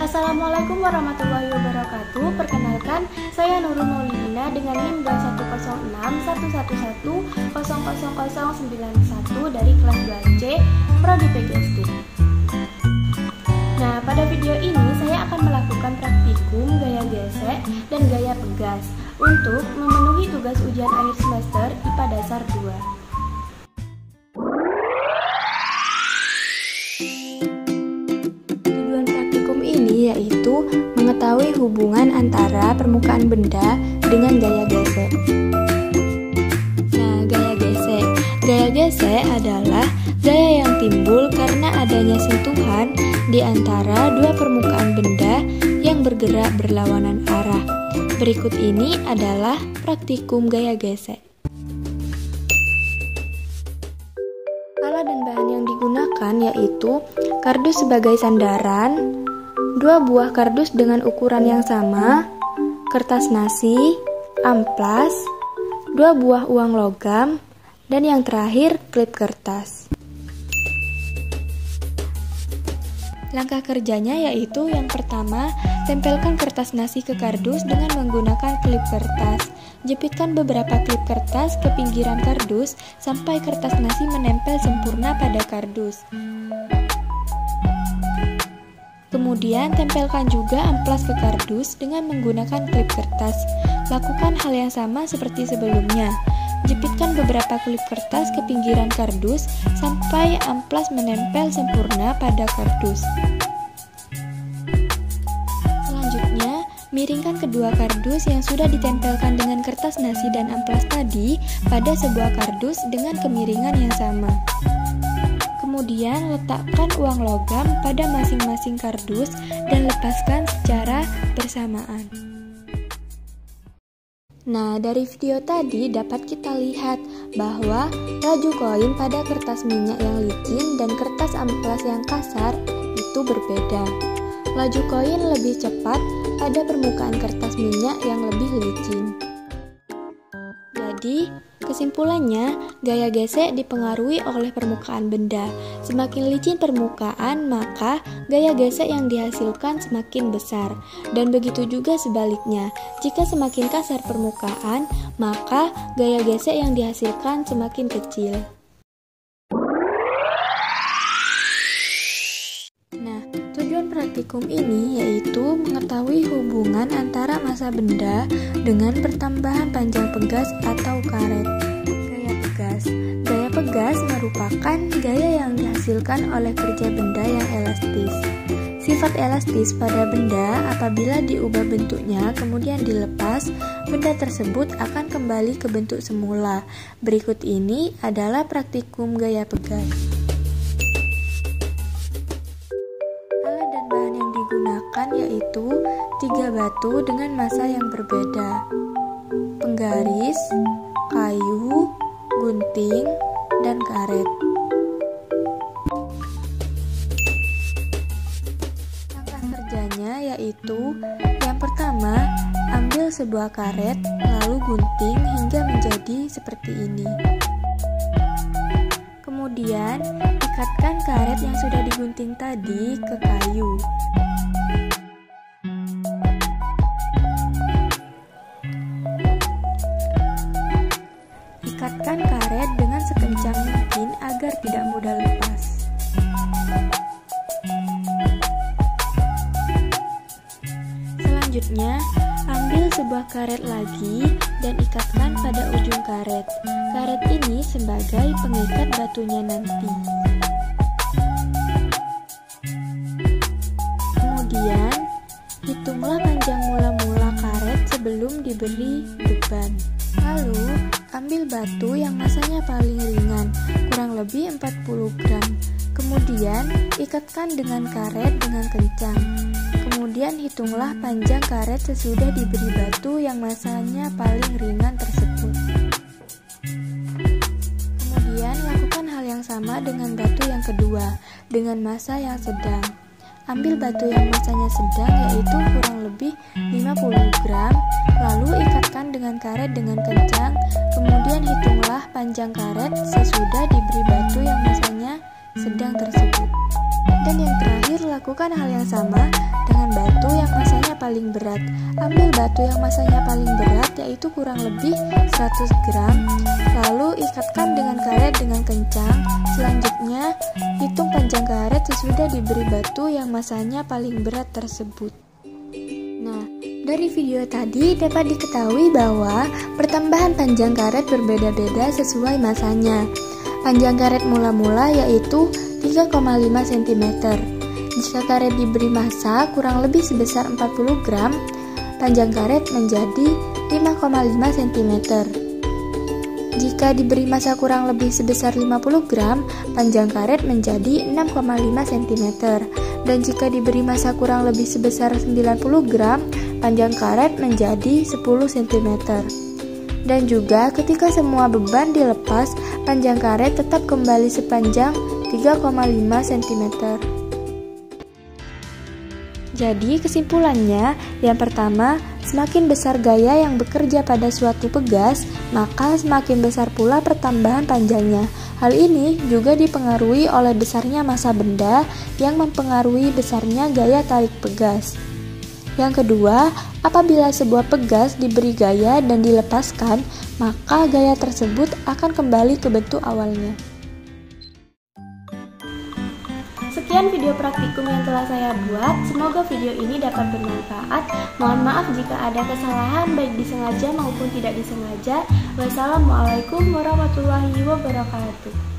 Assalamualaikum warahmatullahi wabarakatuh. Perkenalkan, saya Nurul Maulidina dengan NIM 2106111000091 dari kelas 2C Prodi PGSD. Nah, pada video ini saya akan melakukan praktikum gaya gesek dan gaya pegas untuk memenuhi tugas ujian akhir semester IPA Dasar 2. Yaitu mengetahui hubungan antara permukaan benda dengan gaya gesek. Nah, gaya gesek adalah gaya yang timbul karena adanya sentuhan di antara dua permukaan benda yang bergerak berlawanan arah. Berikut ini adalah praktikum gaya gesek. Alat dan bahan yang digunakan yaitu kardus sebagai sandaran, 2 buah kardus dengan ukuran yang sama, kertas nasi, amplas, 2 buah uang logam, dan yang terakhir klip kertas. Langkah kerjanya yaitu yang pertama, tempelkan kertas nasi ke kardus dengan menggunakan klip kertas. Jepitkan beberapa klip kertas ke pinggiran kardus sampai kertas nasi menempel sempurna pada kardus. Kemudian tempelkan juga amplas ke kardus dengan menggunakan klip kertas. Lakukan hal yang sama seperti sebelumnya. Jepitkan beberapa klip kertas ke pinggiran kardus sampai amplas menempel sempurna pada kardus. Selanjutnya, miringkan kedua kardus yang sudah ditempelkan dengan kertas nasi dan amplas tadi pada sebuah kardus dengan kemiringan yang sama. Kemudian letakkan uang logam pada masing-masing kardus dan lepaskan secara bersamaan. Nah, dari video tadi dapat kita lihat bahwa laju koin pada kertas minyak yang licin dan kertas amplas yang kasar itu berbeda. Laju koin lebih cepat pada permukaan kertas minyak yang lebih licin. Jadi, kesimpulannya, gaya gesek dipengaruhi oleh permukaan benda. Semakin licin permukaan, maka gaya gesek yang dihasilkan semakin besar. Dan begitu juga sebaliknya, jika semakin kasar permukaan, maka gaya gesek yang dihasilkan semakin kecil. Nah, tujuan praktikum ini yaitu mengetahui hubungan antara massa benda dengan pertambahan panjang pegas atau karet. Gaya pegas merupakan gaya yang dihasilkan oleh kerja benda yang elastis. Sifat elastis pada benda apabila diubah bentuknya kemudian dilepas, benda tersebut akan kembali ke bentuk semula. Berikut ini adalah praktikum gaya pegas. Alat dan bahan yang digunakan yaitu 3 batu dengan massa yang berbeda, penggaris, kayu, gunting, dan karet. Langkah kerjanya yaitu yang pertama, ambil sebuah karet, lalu gunting hingga menjadi seperti ini. Kemudian, ikatkan karet yang sudah digunting tadi ke kayu. Ikatkan karet dengan sekencang mungkin agar tidak mudah lepas. Selanjutnya, ambil sebuah karet lagi dan ikatkan pada ujung karet. Karet ini sebagai pengikat batunya nanti. Kemudian, hitunglah panjang mula-mula karet sebelum diberi beban. Lalu, ambil batu yang massanya paling ringan, kurang lebih 40 gram. Kemudian, ikatkan dengan karet dengan kencang. Kemudian, hitunglah panjang karet sesudah diberi batu yang massanya paling ringan tersebut. Kemudian, lakukan hal yang sama dengan batu yang kedua, dengan massa yang sedang. Ambil batu yang massanya sedang yaitu kurang lebih 50 gram, lalu ikatkan dengan karet dengan kencang, kemudian hitunglah panjang karet sesudah diberi batu yang massanya sedang tersebut. Dan yang terakhir, lakukan hal yang sama dengan batu yang masanya paling berat. Ambil batu yang masanya paling berat, yaitu kurang lebih 100 gram, lalu ikatkan dengan karet dengan kencang. Selanjutnya, hitung panjang karet sesudah diberi batu yang masanya paling berat tersebut. Nah, dari video tadi dapat diketahui bahwa pertambahan panjang karet berbeda-beda sesuai masanya. Panjang karet mula-mula yaitu 3,5 cm. Jika karet diberi massa kurang lebih sebesar 40 gram, panjang karet menjadi 5,5 cm. Jika diberi massa kurang lebih sebesar 50 gram, panjang karet menjadi 6,5 cm. Dan jika diberi massa kurang lebih sebesar 90 gram, panjang karet menjadi 10 cm. Dan juga ketika semua beban dilepas, panjang karet tetap kembali sepanjang 3,5 cm. Jadi kesimpulannya, yang pertama, semakin besar gaya yang bekerja pada suatu pegas, maka semakin besar pula pertambahan panjangnya. Hal ini juga dipengaruhi oleh besarnya massa benda yang mempengaruhi besarnya gaya tarik pegas. Yang kedua, apabila sebuah pegas diberi gaya dan dilepaskan, maka gaya tersebut akan kembali ke bentuk awalnya. Sekian video praktikum yang telah saya buat. Semoga video ini dapat bermanfaat. Mohon maaf jika ada kesalahan baik disengaja maupun tidak disengaja. Wassalamualaikum warahmatullahi wabarakatuh.